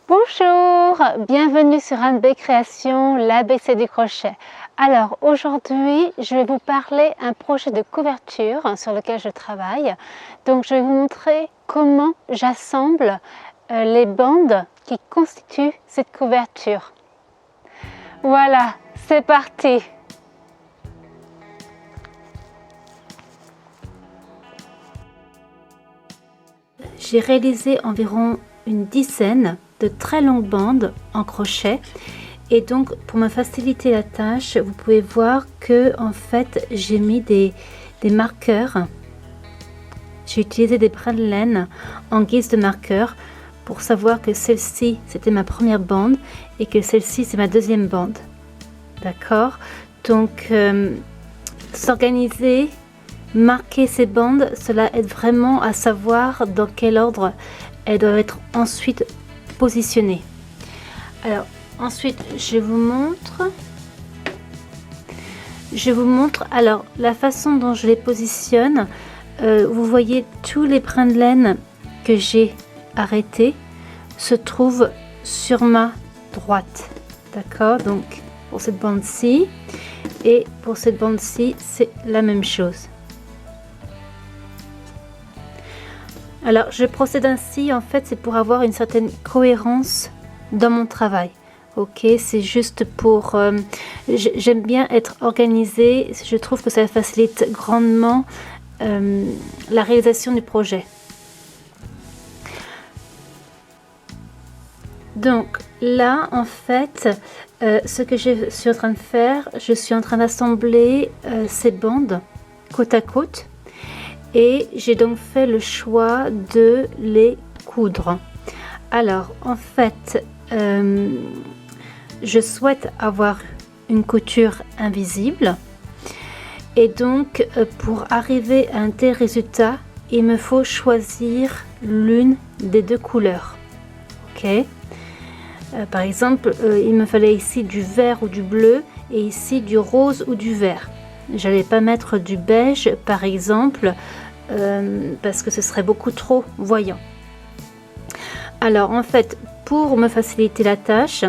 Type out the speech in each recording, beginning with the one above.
Bonjour, bienvenue sur Anne-B Création, l'ABC du crochet. Alors aujourd'hui, je vais vous parler d'un projet de couverture sur lequel je travaille. Donc je vais vous montrer comment j'assemble les bandes qui constituent cette couverture. Voilà, c'est parti! J'ai réalisé environ une dizaine de très longues bandes en crochet et donc pour me faciliter la tâche, vous pouvez voir que en fait j'ai mis des marqueurs. J'ai utilisé des brins de laine en guise de marqueur pour savoir que celle-ci c'était ma première bande et que celle-ci c'est ma deuxième bande. D'accord? Donc s'organiser, marquer ces bandes, cela aide vraiment à savoir dans quel ordre elles doivent être ensuite positionnées. Alors ensuite je vous montre alors la façon dont je les positionne. Vous voyez tous les brins de laine que j'ai arrêtés se trouvent sur ma droite. D'accord? Donc pour cette bande-ci et pour cette bande-ci c'est la même chose. Alors je procède ainsi, en fait c'est pour avoir une certaine cohérence dans mon travail. Ok, c'est juste pour... j'aime bien être organisée, je trouve que ça facilite grandement la réalisation du projet. Donc là en fait, ce que je suis en train de faire, je suis en train d'assembler ces bandes côte à côte. Et j'ai donc fait le choix de les coudre. Alors en fait, je souhaite avoir une couture invisible. Et donc pour arriver à un tel résultat, il me faut choisir l'une des deux couleurs. Ok. Par exemple, il me fallait ici du vert ou du bleu et ici du rose ou du vert. J'allais pas mettre du beige par exemple. Parce que ce serait beaucoup trop voyant. Alors en fait, pour me faciliter la tâche,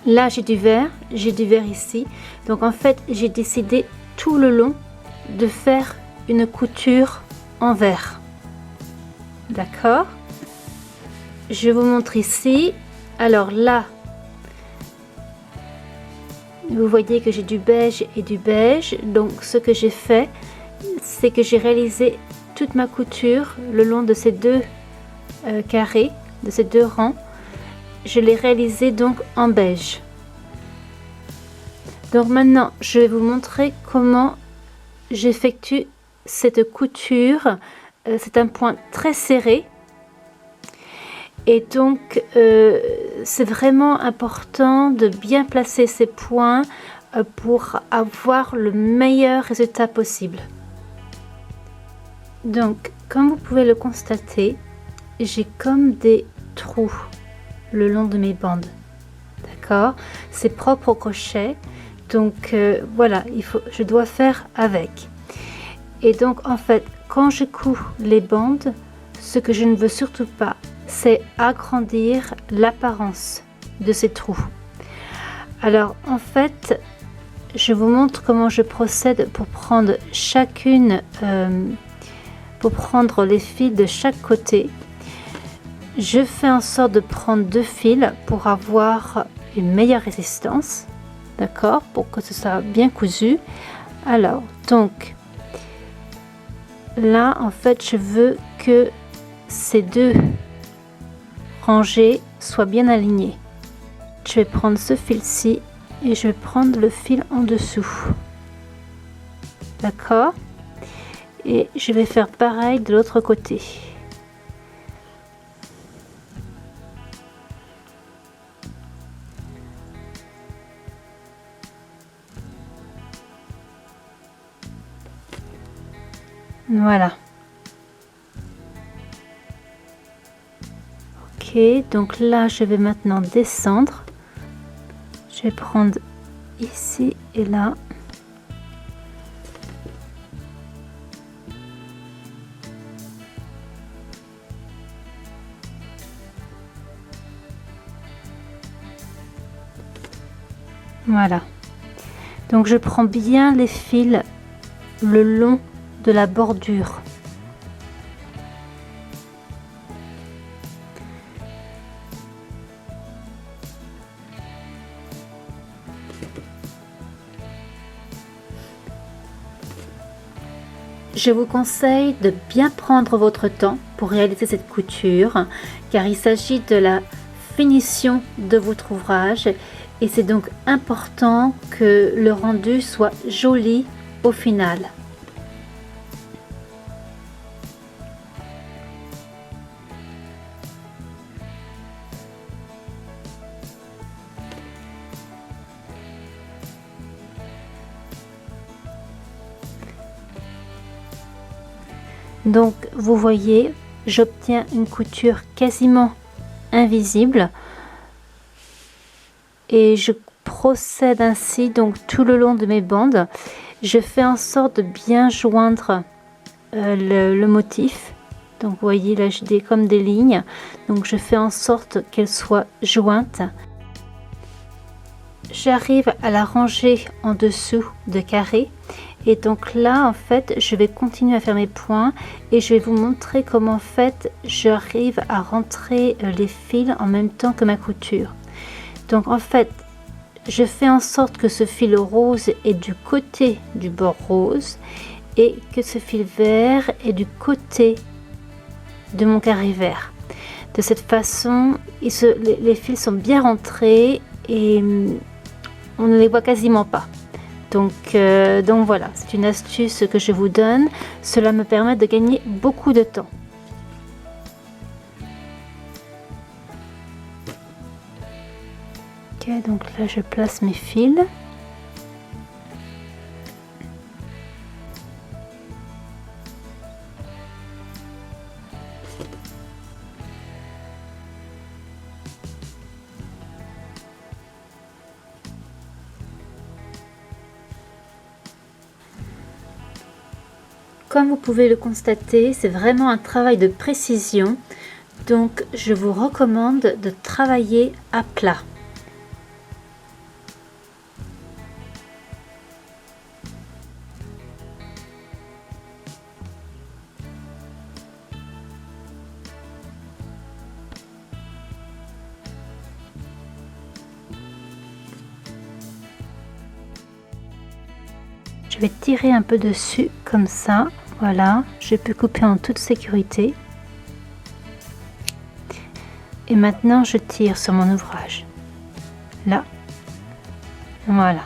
là j'ai du vert ici. Donc en fait, j'ai décidé tout le long de faire une couture en vert. D'accord? Je vous montre ici. Alors là, vous voyez que j'ai du beige et du beige. Donc ce que j'ai fait, c'est que j'ai réalisé toute ma couture le long de ces deux carrés, de ces deux rangs. Je l'ai réalisé donc en beige. Donc maintenant, je vais vous montrer comment j'effectue cette couture. C'est un point très serré. Et donc, c'est vraiment important de bien placer ces points pour avoir le meilleur résultat possible. Donc, comme vous pouvez le constater, j'ai comme des trous le long de mes bandes. D'accord? C'est propre au crochet. Donc, voilà, je dois faire avec. Et donc, en fait, quand je couds les bandes, ce que je ne veux surtout pas, c'est agrandir l'apparence de ces trous. Alors, en fait, je vous montre comment je procède pour prendre pour prendre les fils de chaque côté. Je fais en sorte de prendre deux fils pour avoir une meilleure résistance, d'accord, pour que ce soit bien cousu. Alors donc là en fait je veux que ces deux rangées soient bien alignées. Je vais prendre ce fil-ci et je vais prendre le fil en dessous, d'accord, et je vais faire pareil de l'autre côté. Voilà. Ok, donc là je vais maintenant descendre. Je vais prendre ici et là. Voilà. Donc je prends bien les fils le long de la bordure. Je vous conseille de bien prendre votre temps pour réaliser cette couture, car il s'agit de la finition de votre ouvrage et c'est donc important que le rendu soit joli au final. Donc vous voyez, j'obtiens une couture quasiment invisible et je procède ainsi donc tout le long de mes bandes. Je fais en sorte de bien joindre le motif. Donc vous voyez là j'ai comme des lignes, donc je fais en sorte qu'elles soient jointes. J'arrive à la ranger en dessous de carré et donc là en fait je vais continuer à faire mes points et je vais vous montrer comment en fait j'arrive à rentrer les fils en même temps que ma couture. Donc en fait je fais en sorte que ce fil rose est du côté du bord rose et que ce fil vert est du côté de mon carré vert. De cette façon les fils sont bien rentrés et on ne les voit quasiment pas. Donc voilà, c'est une astuce que je vous donne. Cela me permet de gagner beaucoup de temps. Ok, donc là je place mes fils. Comme vous pouvez le constater, c'est vraiment un travail de précision, donc je vous recommande de travailler à plat. Je vais tirer un peu dessus comme ça, voilà, je peux couper en toute sécurité. Et maintenant je tire sur mon ouvrage, là, voilà.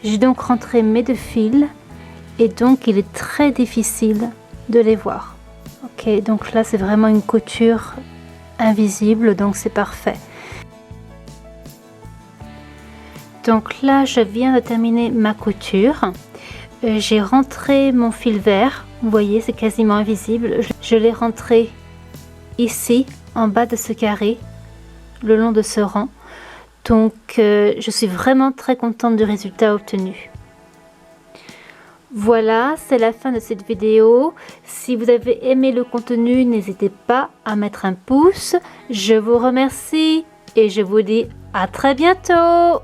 J'ai donc rentré mes deux fils et donc il est très difficile de les voir. Ok, donc là c'est vraiment une couture invisible, donc c'est parfait. Donc là je viens de terminer ma couture. J'ai rentré mon fil vert, vous voyez c'est quasiment invisible. Je l'ai rentré ici en bas de ce carré, le long de ce rang. Donc je suis vraiment très contente du résultat obtenu. Voilà, c'est la fin de cette vidéo. Si vous avez aimé le contenu, n'hésitez pas à mettre un pouce. Je vous remercie et je vous dis à très bientôt.